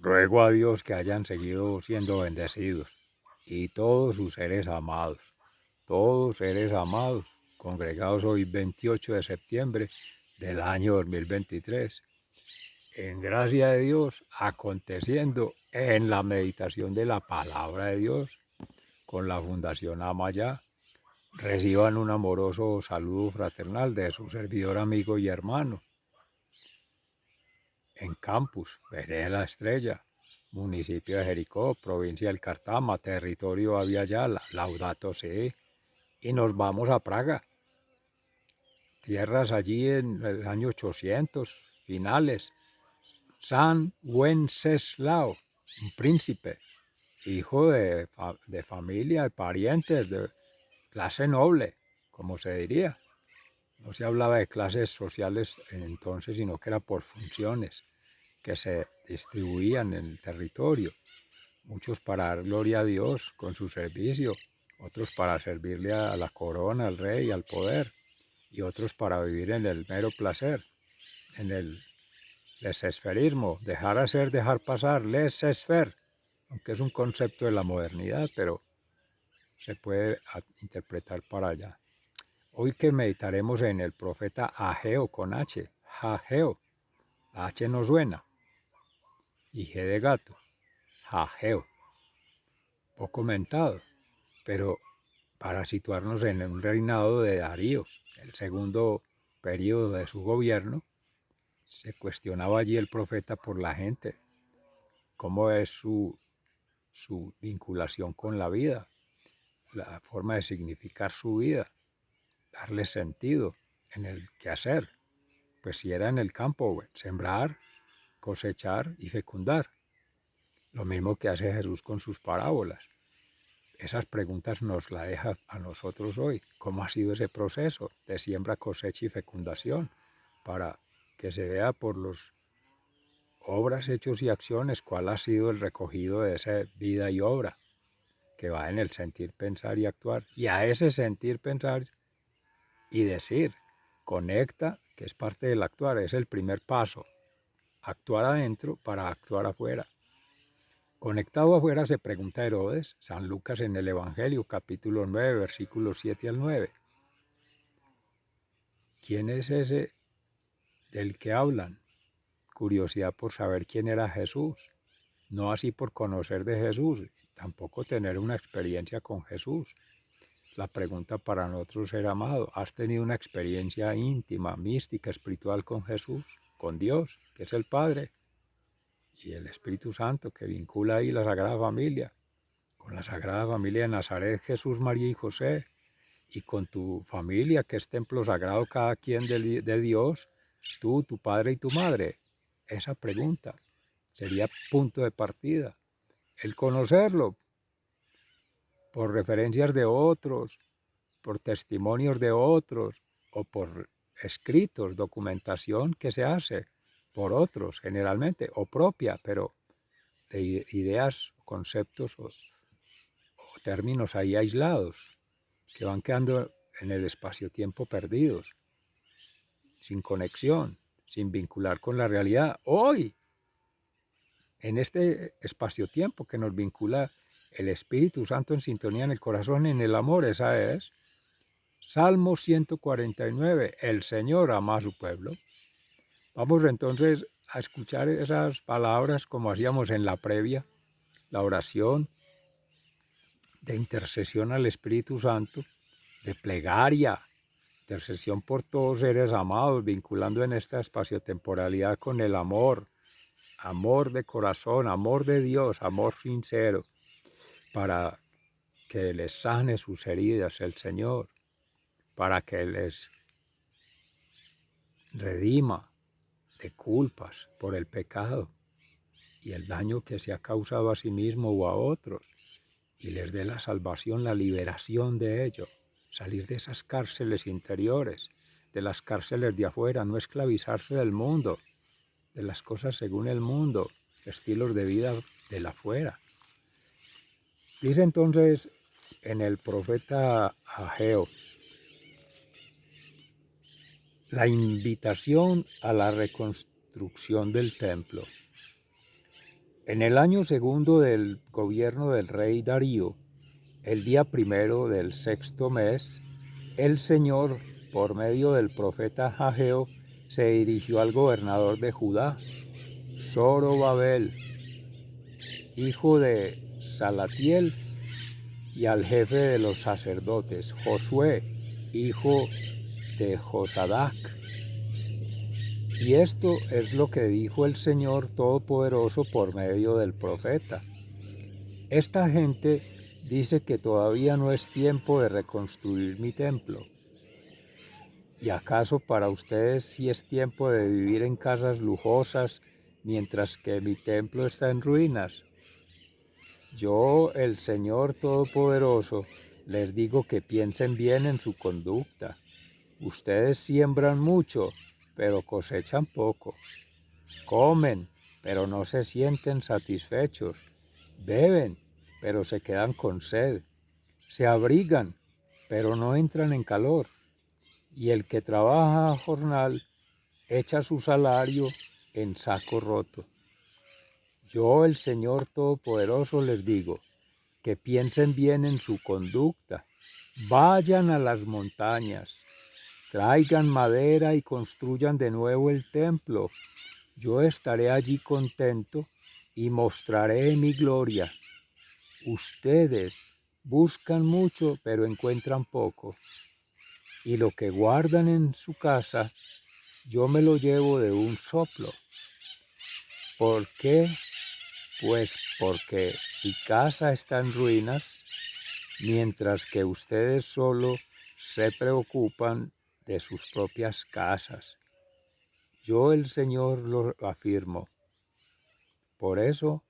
Ruego a Dios que hayan seguido siendo bendecidos y todos seres amados, congregados hoy 28 de septiembre del año 2023, en gracia de Dios, aconteciendo en la meditación de la palabra de Dios con la Fundación Amayá. Reciban un amoroso saludo fraternal de su servidor, amigo y hermano en Campus, Vereda La Estrella, municipio de Jericó, provincia del Cartama, territorio Aviala, Laudato Si, y nos vamos a Praga, tierras allí en el año 800, finales. San Wenceslao, un príncipe, hijo de familia, de parientes, de clase noble, como se diría. No se hablaba de clases sociales entonces, sino que era por funciones que se distribuían en el territorio. Muchos para dar gloria a Dios con su servicio, otros para servirle a la corona, al rey, al poder, y otros para vivir en el mero placer, en el laissez-fairismo, dejar hacer, dejar pasar, laissez-faire, aunque es un concepto de la modernidad, pero se puede interpretar para allá. Hoy que meditaremos en el profeta Ageo con H, Ageo, la H no suena, y G de gato, Ageo, poco comentado, pero para situarnos en un reinado de Darío, el segundo periodo de su gobierno, se cuestionaba allí el profeta por la gente, cómo es su vinculación con la vida, la forma de significar su vida, darle sentido en el quehacer. Pues si era en el campo, sembrar, cosechar y fecundar. Lo mismo que hace Jesús con sus parábolas. Esas preguntas nos las deja a nosotros hoy. ¿Cómo ha sido ese proceso de siembra, cosecha y fecundación? Para que se vea por los obras, hechos y acciones cuál ha sido el recogido de esa vida y obra, que va en el sentir, pensar y actuar. Y a ese sentir, pensar y decir, conecta, que es parte del actuar, es el primer paso. Actuar adentro para actuar afuera. Conectado afuera se pregunta Herodes, San Lucas en el Evangelio, capítulo 9, versículos 7 al 9. ¿Quién es ese del que hablan? Curiosidad por saber quién era Jesús. No así por conocer de Jesús, tampoco tener una experiencia con Jesús. La pregunta para nosotros era, amado, ¿has tenido una experiencia íntima, mística, espiritual con Jesús, con Dios, que es el Padre, y el Espíritu Santo, que vincula ahí la Sagrada Familia, con la Sagrada Familia de Nazaret, Jesús, María y José, y con tu familia, que es templo sagrado cada quien de Dios, tú, tu padre y tu madre? Esa pregunta sería punto de partida. El conocerlo por referencias de otros, por testimonios de otros o por escritos, documentación que se hace por otros generalmente, o propia, pero de ideas, conceptos o términos ahí aislados que van quedando en el espacio-tiempo perdidos, sin conexión, sin vincular con la realidad. Hoy, en este espacio-tiempo que nos vincula el Espíritu Santo en sintonía en el corazón, en el amor, esa es Salmo 149, el Señor ama a su pueblo. Vamos entonces a escuchar esas palabras como hacíamos en la previa, la oración de intercesión al Espíritu Santo, de plegaria, intercesión por todos seres amados, vinculando en esta espaciotemporalidad con el amor, amor de corazón, amor de Dios, amor sincero, para que les sane sus heridas el Señor, para que les redima de culpas por el pecado y el daño que se ha causado a sí mismo o a otros, y les dé la salvación, la liberación de ello, salir de esas cárceles interiores, de las cárceles de afuera, no esclavizarse del mundo, de las cosas según el mundo, estilos de vida del afuera. Dice entonces en el profeta Ageo, la invitación a la reconstrucción del templo. En el año segundo del gobierno del rey Darío, el día primero del sexto mes, el Señor, por medio del profeta Hageo, se dirigió al gobernador de Judá, Zorobabel, hijo de Salatiel, y al jefe de los sacerdotes, Josué, hijo de Josadac. Y esto es lo que dijo el Señor Todopoderoso por medio del profeta. Esta gente dice que todavía no es tiempo de reconstruir mi templo. ¿Y acaso para ustedes sí es tiempo de vivir en casas lujosas mientras que mi templo está en ruinas? Yo, el Señor Todopoderoso, les digo que piensen bien en su conducta. Ustedes siembran mucho, pero cosechan poco. Comen, pero no se sienten satisfechos. Beben, pero se quedan con sed. Se abrigan, pero no entran en calor. Y el que trabaja a jornal echa su salario en saco roto. Yo, el Señor Todopoderoso, les digo que piensen bien en su conducta. Vayan a las montañas, traigan madera y construyan de nuevo el templo. Yo estaré allí contento y mostraré mi gloria. Ustedes buscan mucho, pero encuentran poco. Y lo que guardan en su casa, yo me lo llevo de un soplo. ¿Por qué? Pues porque mi casa está en ruinas, mientras que ustedes solo se preocupan de sus propias casas. Yo, el Señor, lo afirmo. Por eso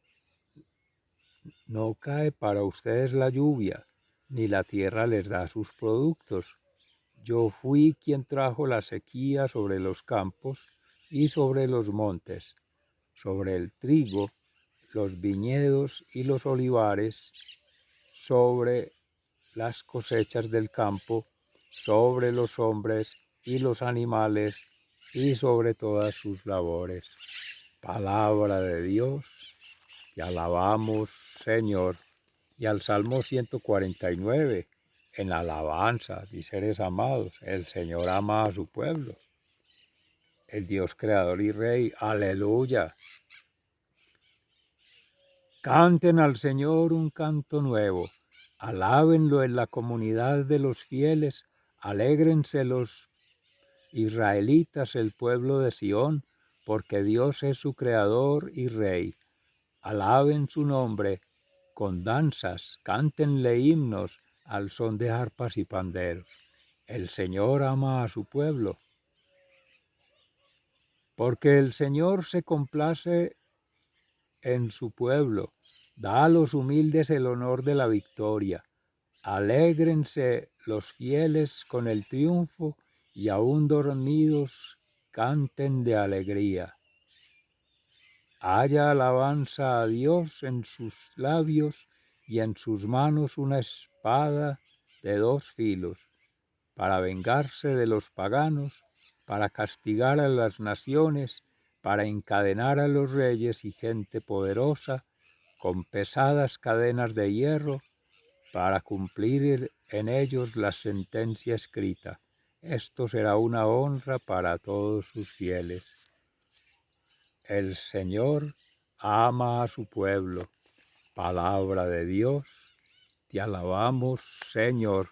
no cae para ustedes la lluvia, ni la tierra les da sus productos. Yo fui quien trajo la sequía sobre los campos y sobre los montes, sobre el trigo, los viñedos y los olivares, sobre las cosechas del campo, sobre los hombres y los animales y sobre todas sus labores. Palabra de Dios, te alabamos, Señor. Y al Salmo 149, en alabanza, mis seres amados, el Señor ama a su pueblo, el Dios creador y rey, aleluya. Canten al Señor un canto nuevo, alábenlo en la comunidad de los fieles, alégrense los israelitas, el pueblo de Sión, porque Dios es su creador y rey. Alaben su nombre con danzas, cántenle himnos al son de arpas y panderos. El Señor ama a su pueblo, porque el Señor se complace en su pueblo, da a los humildes el honor de la victoria. Alégrense los fieles con el triunfo y aún dormidos canten de alegría. Haya alabanza a Dios en sus labios y en sus manos una espada de dos filos, para vengarse de los paganos, para castigar a las naciones, para encadenar a los reyes y gente poderosa con pesadas cadenas de hierro, para cumplir en ellos la sentencia escrita. Esto será una honra para todos sus fieles. El Señor ama a su pueblo. Palabra de Dios, te alabamos, Señor.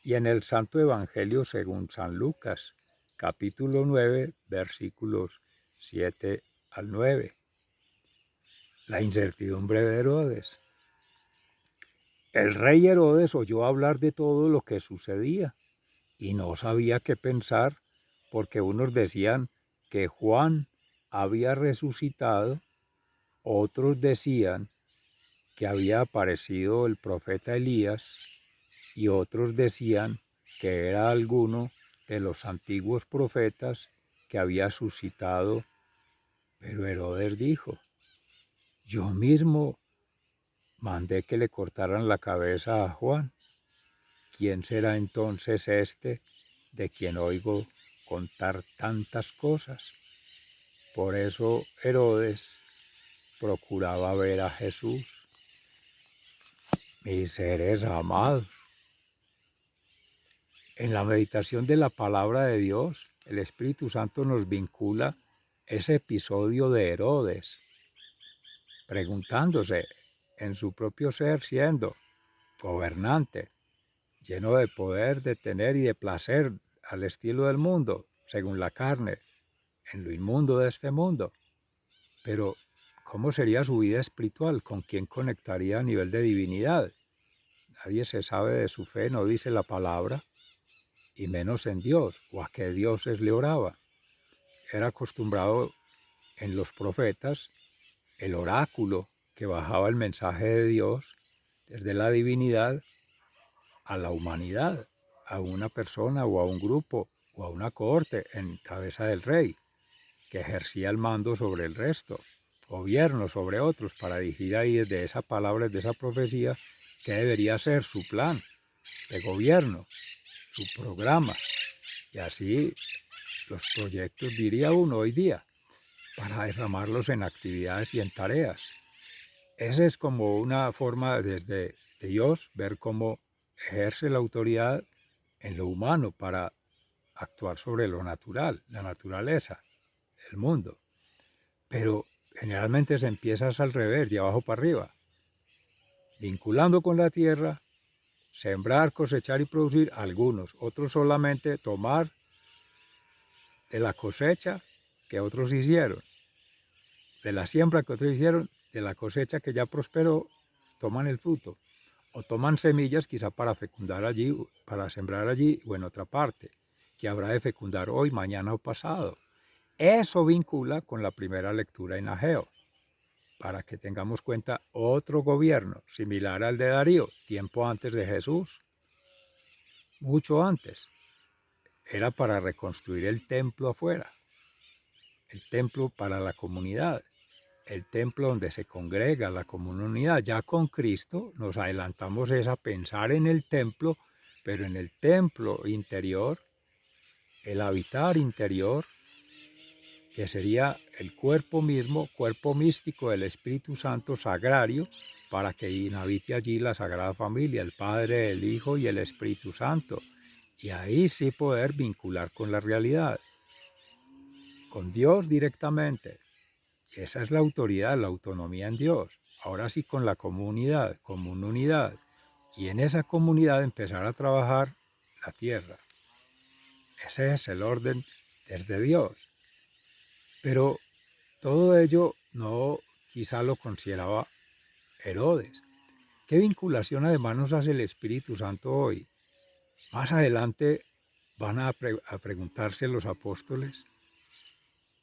Y en el Santo Evangelio según San Lucas, capítulo 9, versículos 7 al 9. La incertidumbre de Herodes. El rey Herodes oyó hablar de todo lo que sucedía y no sabía qué pensar, porque unos decían que Juan había resucitado, otros decían que había aparecido el profeta Elías y otros decían que era alguno de los antiguos profetas que había suscitado. Pero Herodes dijo: yo mismo mandé que le cortaran la cabeza a Juan. ¿Quién será entonces este de quien oigo contar tantas cosas? Por eso Herodes procuraba ver a Jesús. Mis seres amados, en la meditación de la palabra de Dios, el Espíritu Santo nos vincula ese episodio de Herodes, preguntándose en su propio ser, siendo gobernante, lleno de poder, de tener y de placer al estilo del mundo, según la carne, en lo inmundo de este mundo. Pero, ¿cómo sería su vida espiritual? ¿Con quién conectaría a nivel de divinidad? Nadie se sabe de su fe, no dice la palabra, y menos en Dios, o a qué dioses le oraba. Era acostumbrado en los profetas el oráculo que bajaba el mensaje de Dios desde la divinidad a la humanidad, a una persona o a un grupo o a una cohorte en cabeza del rey, que ejercía el mando sobre el resto, gobierno sobre otros, para dirigir ahí desde esa palabra, desde esa profecía, qué debería ser su plan de gobierno, su programa, y así los proyectos, diría uno hoy día, para derramarlos en actividades y en tareas. Esa es como una forma desde Dios ver cómo ejerce la autoridad en lo humano para actuar sobre lo natural, la naturaleza, el mundo. Pero generalmente se empieza al revés, de abajo para arriba, vinculando con la tierra, sembrar, cosechar y producir algunos, otros solamente tomar de la cosecha que otros hicieron, de la siembra que otros hicieron, de la cosecha que ya prosperó, toman el fruto. O toman semillas quizá para fecundar allí, para sembrar allí o en otra parte, que habrá de fecundar hoy, mañana o pasado. Eso vincula con la primera lectura en Ageo, para que tengamos cuenta otro gobierno similar al de Darío, tiempo antes de Jesús, mucho antes. Era para reconstruir el templo afuera, el templo para la comunidad, el templo donde se congrega la comunidad. Ya con Cristo nos adelantamos a pensar en el templo, pero en el templo interior, el habitar interior, que sería el cuerpo mismo, cuerpo místico del Espíritu Santo sagrario, para que inhabite allí la Sagrada Familia, el Padre, el Hijo y el Espíritu Santo. Y ahí sí poder vincular con la realidad, con Dios directamente. Y esa es la autoridad, la autonomía en Dios. Ahora sí con la comunidad, como una unidad. Y en esa comunidad empezar a trabajar la tierra. Ese es el orden desde Dios. Pero todo ello no quizá lo consideraba Herodes. ¿Qué vinculación además nos hace el Espíritu Santo hoy? Más adelante van a preguntarse los apóstoles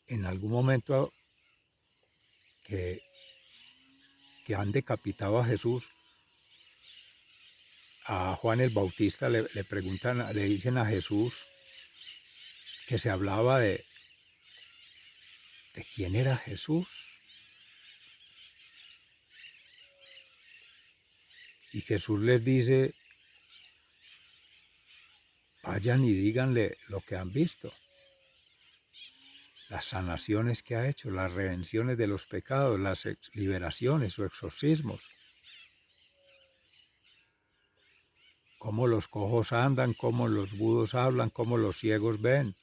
en algún momento que, que han decapitado a Jesús. A Juan el Bautista le preguntan, le dicen a Jesús que se hablaba de quién era Jesús. Y Jesús les dice, vayan y díganle lo que han visto, las sanaciones que ha hecho, las redenciones de los pecados, las liberaciones o exorcismos, cómo los cojos andan, cómo los mudos hablan, cómo los ciegos ven,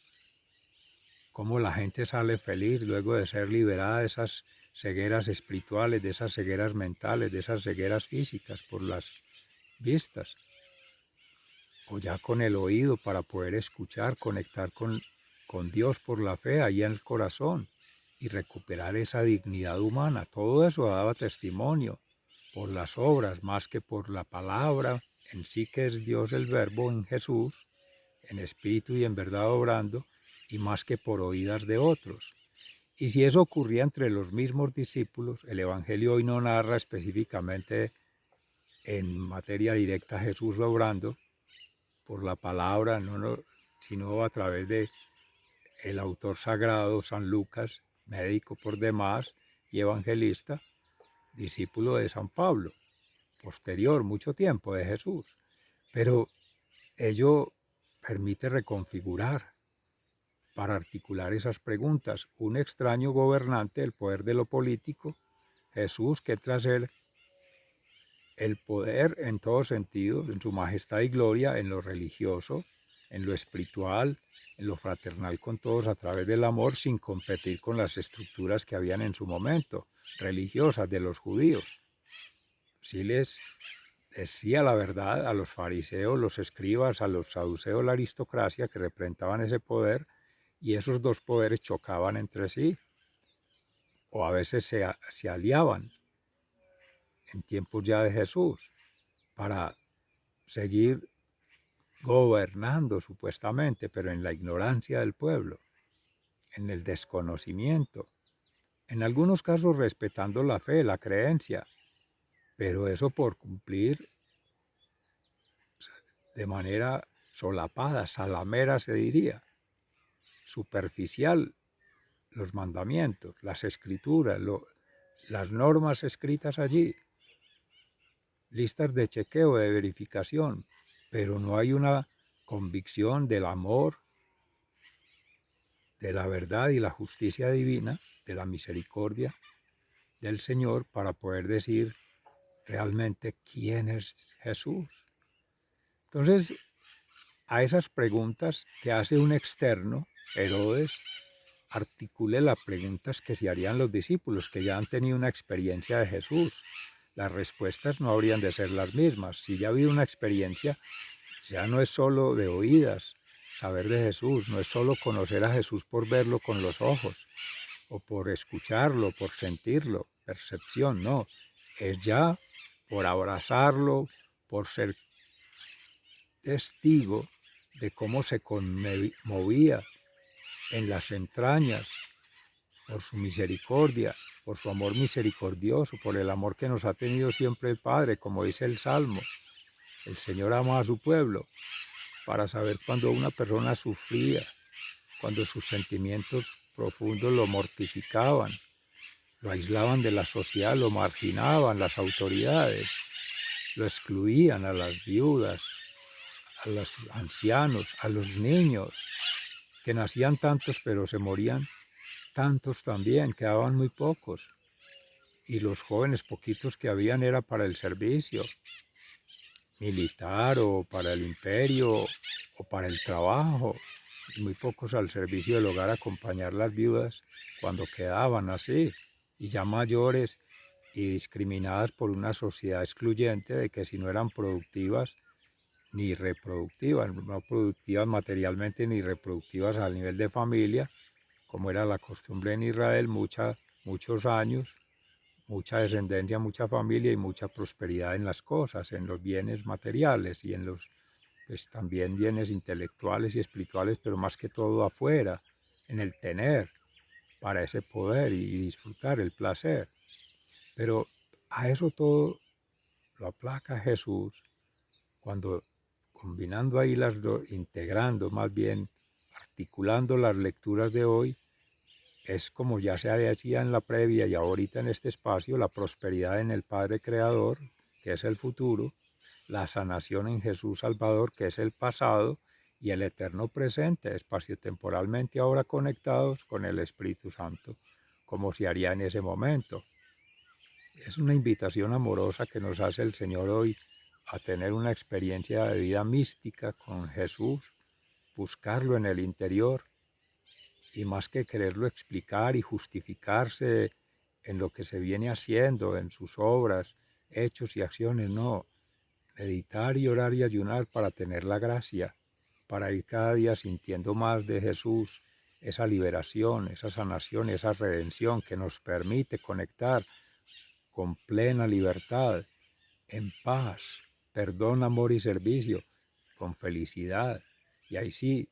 cómo la gente sale feliz luego de ser liberada de esas cegueras espirituales, de esas cegueras mentales, de esas cegueras físicas por las vistas, o ya con el oído para poder escuchar, conectar con Dios por la fe ahí en el corazón y recuperar esa dignidad humana. Todo eso daba testimonio por las obras más que por la palabra en sí, que es Dios el Verbo en Jesús, en espíritu y en verdad obrando, y más que por oídas de otros. Y si eso ocurría entre los mismos discípulos, el Evangelio hoy no narra específicamente en materia directa a Jesús obrando por la palabra, sino a través de el autor sagrado, San Lucas, médico por demás y evangelista, discípulo de San Pablo, posterior, mucho tiempo de Jesús. Pero ello permite reconfigurar para articular esas preguntas. Un extraño gobernante del poder de lo político, Jesús, que tras ser el poder en todos sentidos, en su majestad y gloria, en lo religioso, en lo espiritual, en lo fraternal con todos a través del amor, sin competir con las estructuras que habían en su momento, religiosas de los judíos. Sí les decía la verdad a los fariseos, los escribas, a los saduceos, la aristocracia que representaban ese poder, y esos dos poderes chocaban entre sí, o a veces se aliaban en tiempos ya de Jesús para seguir gobernando supuestamente, pero en la ignorancia del pueblo, en el desconocimiento, en algunos casos respetando la fe, la creencia, pero eso por cumplir de manera solapada, salamera se diría, superficial, los mandamientos, las escrituras, las normas escritas allí, listas de chequeo, de verificación, pero no hay una convicción del amor, de la verdad y la justicia divina, de la misericordia del Señor para poder decir realmente quién es Jesús. Entonces, a esas preguntas que hace un externo, Herodes, articule las preguntas que se harían los discípulos, que ya han tenido una experiencia de Jesús. Las respuestas no habrían de ser las mismas. Si ya ha habido una experiencia, ya no es solo de oídas saber de Jesús, no es solo conocer a Jesús por verlo con los ojos, o por escucharlo, por sentirlo, percepción, no. Es ya por abrazarlo, por ser testigo de cómo se conmovía en las entrañas por su misericordia, por su amor misericordioso, por el amor que nos ha tenido siempre el Padre, como dice el Salmo. El Señor ama a su pueblo para saber cuando una persona sufría, cuando sus sentimientos profundos lo mortificaban, lo aislaban de la sociedad, lo marginaban las autoridades, lo excluían a las viudas, a los ancianos, a los niños, que nacían tantos pero se morían tantos también, quedaban muy pocos. Y los jóvenes poquitos que habían era para el servicio militar o para el imperio o para el trabajo, y muy pocos al servicio del hogar acompañar las viudas cuando quedaban así, y ya mayores y discriminadas por una sociedad excluyente de que si no eran productivas ni reproductivas, no productivas materialmente ni reproductivas a nivel de familia, como era la costumbre en Israel, muchos años, mucha descendencia, mucha familia y mucha prosperidad en las cosas, en los bienes materiales y en los pues, también bienes intelectuales y espirituales, pero más que todo afuera, en el tener, para ese poder y disfrutar el placer. Pero a eso todo lo aplaca Jesús cuando combinando ahí las dos, integrando más bien, articulando las lecturas de hoy, es como ya se decía en la previa y ahorita en este espacio, la prosperidad en el Padre Creador, que es el futuro, la sanación en Jesús Salvador, que es el pasado, y el eterno presente, espaciotemporalmente ahora conectados con el Espíritu Santo, como se haría en ese momento. Es una invitación amorosa que nos hace el Señor hoy a tener una experiencia de vida mística con Jesús, buscarlo en el interior y más que quererlo explicar y justificarse en lo que se viene haciendo, en sus obras, hechos y acciones, no. Meditar y orar y ayunar para tener la gracia, para ir cada día sintiendo más de Jesús, esa liberación, esa sanación, esa redención que nos permite conectar con plena libertad, en paz, perdón, amor y servicio, con felicidad. Y ahí sí,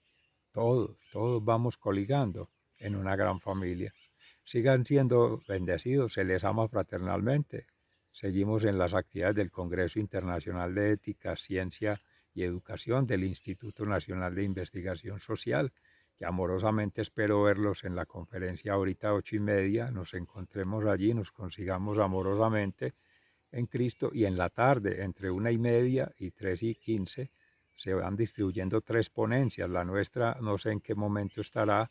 todos vamos coligando en una gran familia. Sigan siendo bendecidos, se les ama fraternalmente. Seguimos en las actividades del Congreso Internacional de Ética, Ciencia y Educación del Instituto Nacional de Investigación Social, que amorosamente espero verlos en la conferencia ahorita 8:30, nos encontremos allí, nos consigamos amorosamente en Cristo, y en la tarde entre 1:30 y 3:15 se van distribuyendo 3 ponencias. La nuestra no sé en qué momento estará,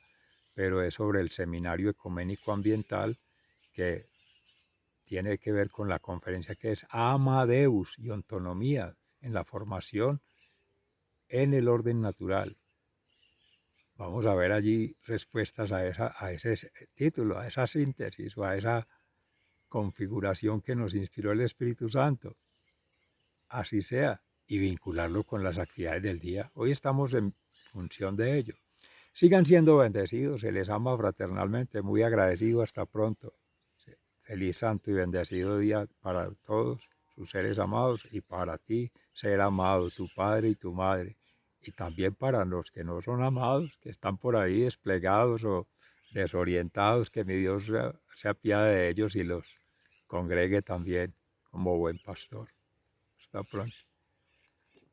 pero es sobre el Seminario Ecuménico Ambiental, que tiene que ver con la conferencia que es Amadeus y Ontonomía en la formación en el orden natural. Vamos a ver allí respuestas a ese título, a esa síntesis o a esa configuración que nos inspiró el Espíritu Santo. Así sea, y vincularlo con las actividades del día. Hoy estamos en función de ello. Sigan siendo bendecidos, se les ama fraternalmente, muy agradecido, hasta pronto. Feliz, santo y bendecido día para todos sus seres amados y para ti, ser amado, tu padre y tu madre. Y también para los que no son amados, que están por ahí desplegados o desorientados, que mi Dios se apiade de ellos y los congregue también como buen pastor. Hasta pronto.